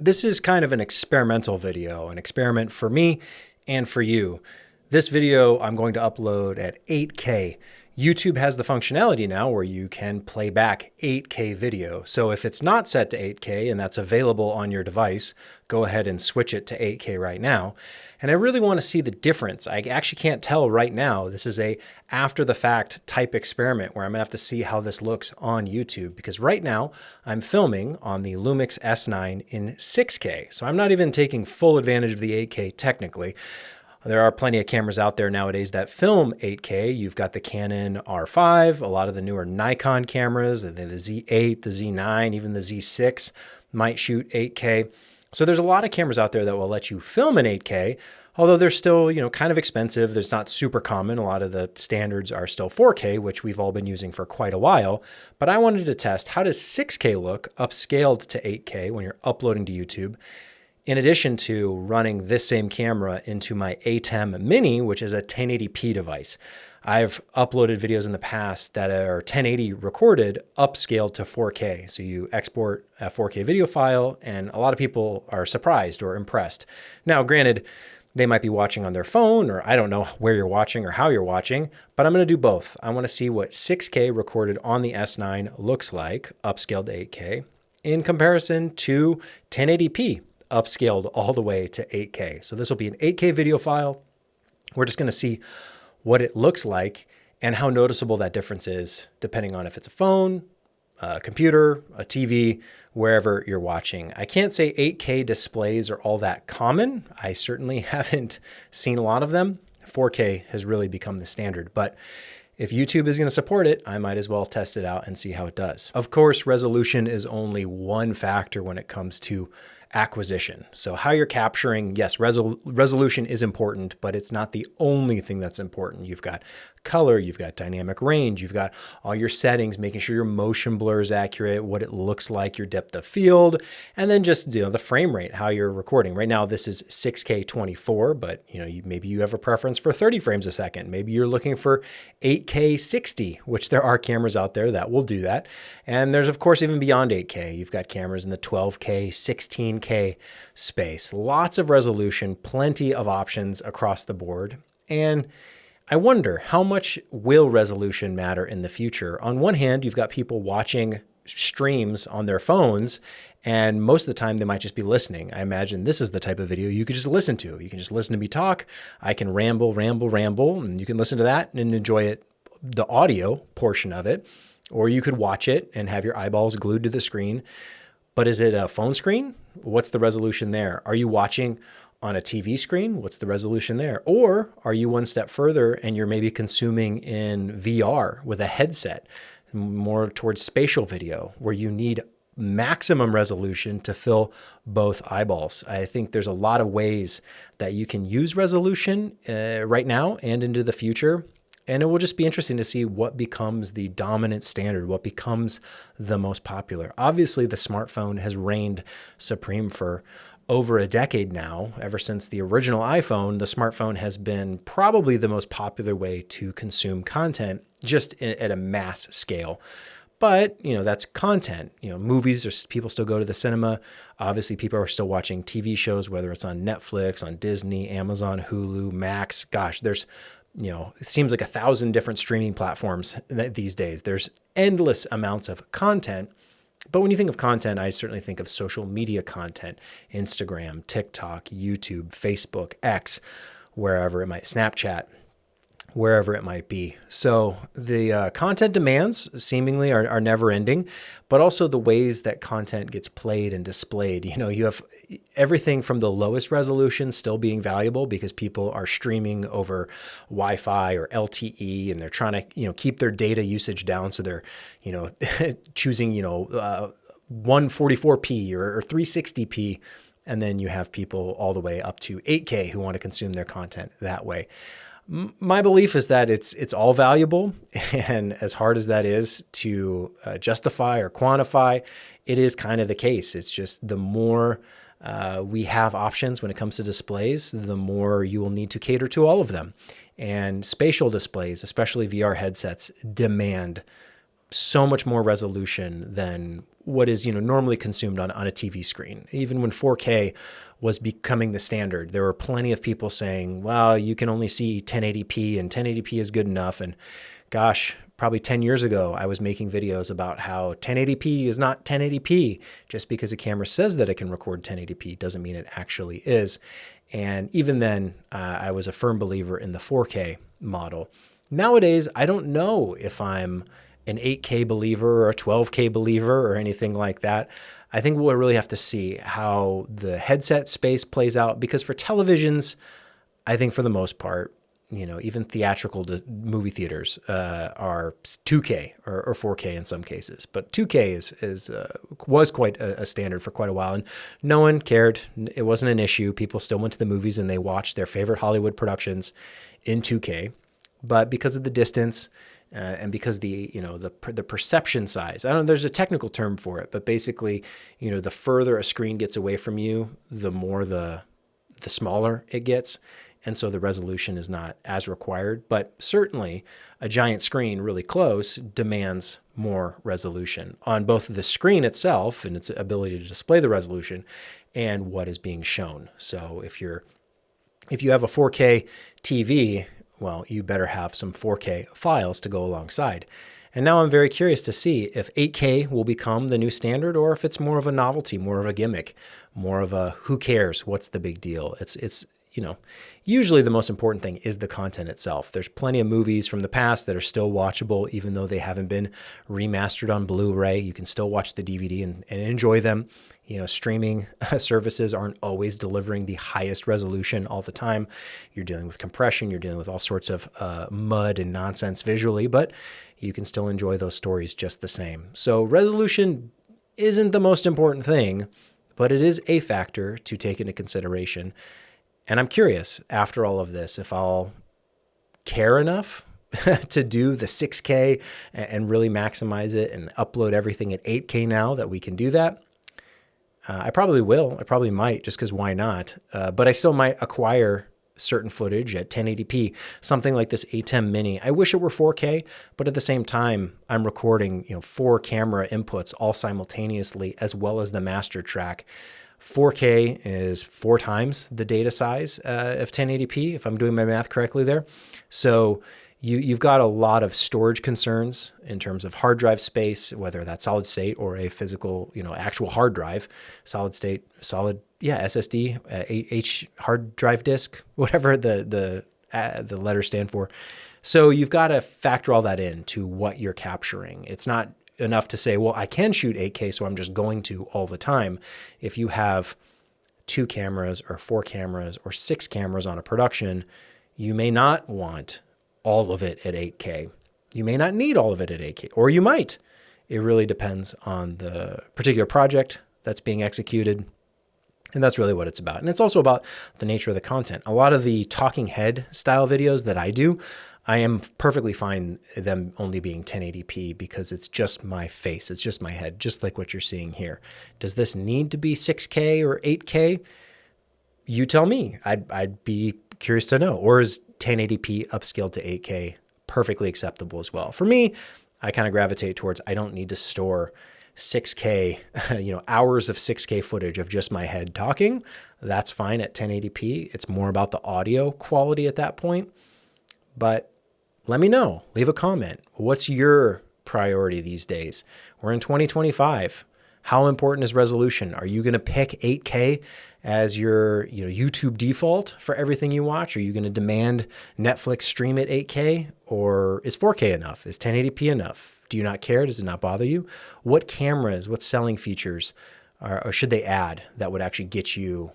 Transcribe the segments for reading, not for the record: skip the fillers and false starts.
This is kind of an experimental video, an experiment for me and for you. This video I'm going to upload at 8K. YouTube has the functionality now where you can play back 8K video. So if it's not set to 8K and that's available on your device, go ahead and switch it to 8K right now. And I really want to see the difference. I actually can't tell right now. This is a after the fact type experiment where I'm gonna have to see how this looks on YouTube, because right now I'm filming on the Lumix S9 in 6K. So I'm not even taking full advantage of the 8K technically. There are plenty of cameras out there nowadays that film 8K. You've got the Canon R5, a lot of the newer Nikon cameras, the Z8, the Z9, even the Z6 might shoot 8K. So there's a lot of cameras out there that will let you film in 8K, although they're still, kind of expensive. There's not super common. A lot of the standards are still 4K, which we've all been using for quite a while. But I wanted to test, how does 6K look upscaled to 8K when you're uploading to YouTube, in addition to running this same camera into my ATEM Mini, which is a 1080p device. I've uploaded videos in the past that are 1080 recorded, upscaled to 4K. So you export a 4K video file, and a lot of people are surprised or impressed. Now, granted, they might be watching on their phone, or I don't know where you're watching or how you're watching, but I'm gonna do both. I wanna see what 6K recorded on the S9 looks like, upscaled to 8K, in comparison to 1080p, upscaled all the way to 8K. So this will be an 8K video file. We're just gonna see what it looks like and how noticeable that difference is, depending on if it's a phone, a computer, a TV, wherever you're watching. I can't say 8K displays are all that common. I certainly haven't seen a lot of them. 4K has really become the standard, but if YouTube is going to support it, I might as well test it out and see how it does. Of course, resolution is only one factor when it comes to acquisition. So how you're capturing, yes, resolution is important, but it's not the only thing that's important. You've got color, you've got dynamic range, you've got all your settings, making sure your motion blur is accurate, what it looks like, your depth of field, and then just the frame rate, how you're recording. Right now, this is 6K 24, but maybe you have a preference for 30 frames a second. Maybe you're looking for 8K 60, which there are cameras out there that will do that. And there's, of course, even beyond 8K. You've got cameras in the 12K, 16K space. Lots of resolution, plenty of options across the board. And I wonder, how much will resolution matter in the future? On one hand, you've got people watching streams on their phones, and most of the time they might just be listening. I imagine this is the type of video you could just listen to. You can just listen to me talk. I can ramble, and you can listen to that and enjoy it, the audio portion of it. Or you could watch it and have your eyeballs glued to the screen. But is it a phone screen? What's the resolution there? Are you watching on a TV screen? What's the resolution there? Or are you one step further and you're maybe consuming in VR with a headset, more towards spatial video, where you need maximum resolution to fill both eyeballs? I think there's a lot of ways that you can use resolution right now and into the future. And it will just be interesting to see what becomes the dominant standard, what becomes the most popular. Obviously, the smartphone has reigned supreme for over a decade now. Ever since the original iPhone, the smartphone has been probably the most popular way to consume content, just at a mass scale. But, that's content. Movies, people still go to the cinema. Obviously, people are still watching TV shows, whether it's on Netflix, on Disney, Amazon, Hulu, Max. Gosh, there's it seems like 1,000 different streaming platforms these days. There's endless amounts of content. But when you think of content, I certainly think of social media content, Instagram, TikTok, YouTube, Facebook, X, wherever it might, Snapchat, wherever it might be. So the content demands seemingly are never ending, but also the ways that content gets played and displayed. You have everything from the lowest resolution still being valuable because people are streaming over Wi-Fi or LTE, and they're trying to, keep their data usage down. So they're, choosing, 144p or 360p. And then you have people all the way up to 8K who want to consume their content that way. My belief is that it's all valuable, and as hard as that is to justify or quantify, it is kind of the case. It's just the more we have options when it comes to displays, the more you will need to cater to all of them. And spatial displays, especially VR headsets, demand so much more resolution than what is, normally consumed on a TV screen. Even when 4K was becoming the standard, there were plenty of people saying, well, you can only see 1080p and 1080p is good enough. And gosh, probably 10 years ago, I was making videos about how 1080p is not 1080p. Just because a camera says that it can record 1080p doesn't mean it actually is. And even then, I was a firm believer in the 4K model. Nowadays, I don't know if I'm an 8K believer or a 12K believer or anything like that. I think we'll really have to see how the headset space plays out, because for televisions, I think for the most part, even theatrical movie theaters are 2K or 4K in some cases. But 2K was quite a standard for quite a while, and no one cared. It wasn't an issue. People still went to the movies and they watched their favorite Hollywood productions in 2K. But because of the distance and because the perception size, I don't know, there's a technical term for it, but basically, the further a screen gets away from you, the more the smaller it gets. And so the resolution is not as required, but certainly a giant screen really close demands more resolution on both the screen itself and its ability to display the resolution and what is being shown. So if you have a 4K TV, well, you better have some 4K files to go alongside. And now I'm very curious to see if 8K will become the new standard, or if it's more of a novelty, more of a gimmick, more of a who cares, what's the big deal. It's usually the most important thing is the content itself. There's plenty of movies from the past that are still watchable, even though they haven't been remastered on Blu-ray. You can still watch the DVD and enjoy them. Streaming services aren't always delivering the highest resolution all the time. You're dealing with compression, you're dealing with all sorts of mud and nonsense visually, but you can still enjoy those stories just the same. So resolution isn't the most important thing, but it is a factor to take into consideration. And I'm curious, after all of this, if I'll care enough to do the 6K and really maximize it and upload everything at 8K now that we can do that. I probably will. I probably might, just because why not? But I still might acquire certain footage at 1080p, something like this ATEM Mini. I wish it were 4K, but at the same time, I'm recording 4 camera inputs all simultaneously, as well as the master track. 4K is 4 times the data size of 1080p, if I'm doing my math correctly there. So you've got a lot of storage concerns in terms of hard drive space, whether that's solid state or a physical, actual hard drive, SSD, H hard drive disk, whatever the letters stand for. So you've got to factor all that into what you're capturing. It's not enough to say, well, I can shoot 8K, so I'm just going to all the time. If you have 2 cameras or 4 cameras or 6 cameras on a production, you may not want all of it at 8K. You may not need all of it at 8K, or you might. It really depends on the particular project that's being executed. And that's really what it's about. And it's also about the nature of the content. A lot of the talking head style videos that I do, I am perfectly fine them only being 1080p because it's just my face. It's just my head, just like what you're seeing here. Does this need to be 6K or 8K? You tell me. I'd be curious to know. Or is 1080p upscaled to 8K perfectly acceptable as well? For me, I kind of gravitate towards I don't need to store 6K, hours of 6K footage of just my head talking. That's fine at 1080p. It's more about the audio quality at that point. But let me know. Leave a comment. What's your priority these days? We're in 2025. How important is resolution? Are you going to pick 8K as your YouTube default for everything you watch? Are you going to demand Netflix stream at 8K? Or is 4K enough? Is 1080p enough? Do you not care? Does it not bother you? What cameras, what selling features or should they add that would actually get you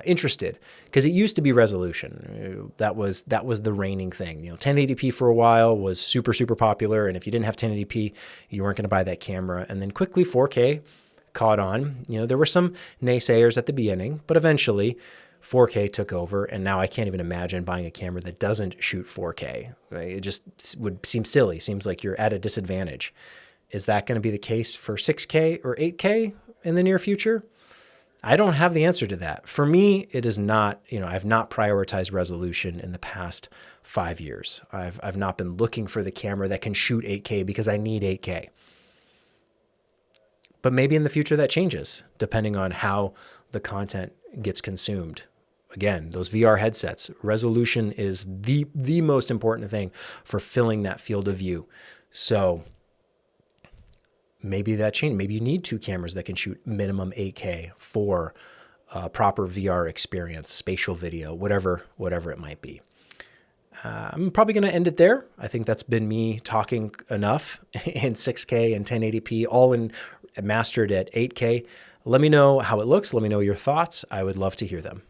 interested? Because it used to be resolution. That was the reigning thing. 1080p for a while was super, super popular. And if you didn't have 1080p, you weren't going to buy that camera. And then quickly 4K caught on. There were some naysayers at the beginning, but eventually 4K took over, and now I can't even imagine buying a camera that doesn't shoot 4K. It just would seem silly. Seems like you're at a disadvantage. Is that going to be the case for 6K or 8K in the near future? I don't have the answer to that. For me, it is not, I've not prioritized resolution in the past 5 years. I've not been looking for the camera that can shoot 8K because I need 8K. But maybe in the future that changes depending on how the content gets consumed. Again, those VR headsets, resolution is the most important thing for filling that field of view. So maybe that changed. Maybe you need two cameras that can shoot minimum 8K for proper VR experience, spatial video, whatever it might be. I'm probably going to end it there. I think that's been me talking enough in 6K and 1080p, all in mastered at 8K. Let me know how it looks. Let me know your thoughts. I would love to hear them.